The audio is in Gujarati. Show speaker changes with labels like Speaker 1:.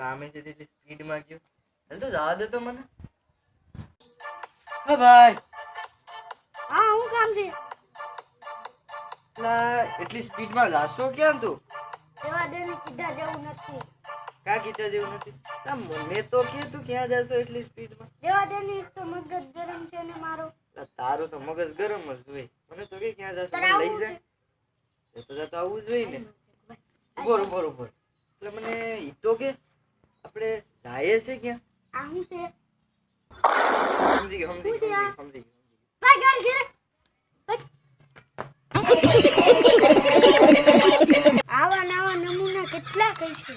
Speaker 1: કામે છે એટલી સ્પીડમાં ગયો. હાલ તો જવા દે તો મને. હા ભાઈ.
Speaker 2: હા હું કામ છે
Speaker 1: એટલી સ્પીડમાં લાશો ક્યાં તું?
Speaker 2: દેવા દે ને કીધા જેવું નથી
Speaker 1: ક્યાં કીધા જેવું નથી? મને તો કે તું ક્યાં જશો એટલી સ્પીડમાં?
Speaker 2: દેવા દે ને એક તો મગજ ગરમ છે ને મારો.
Speaker 1: તારું તો મગજ ગરમ જ હોય. મને તો કે ક્યાં જશો? મને લઈ જાય તો જતો આવું જ હોય ને. બરોબર. એટલે મને ઈ તો કે આપણે જાય છે ક્યાં?
Speaker 2: આ હું છે
Speaker 1: સમજી ગયો.
Speaker 2: ભાઈ ગલ ઘરે આવા નવા નમૂના કેટલા કઈ છે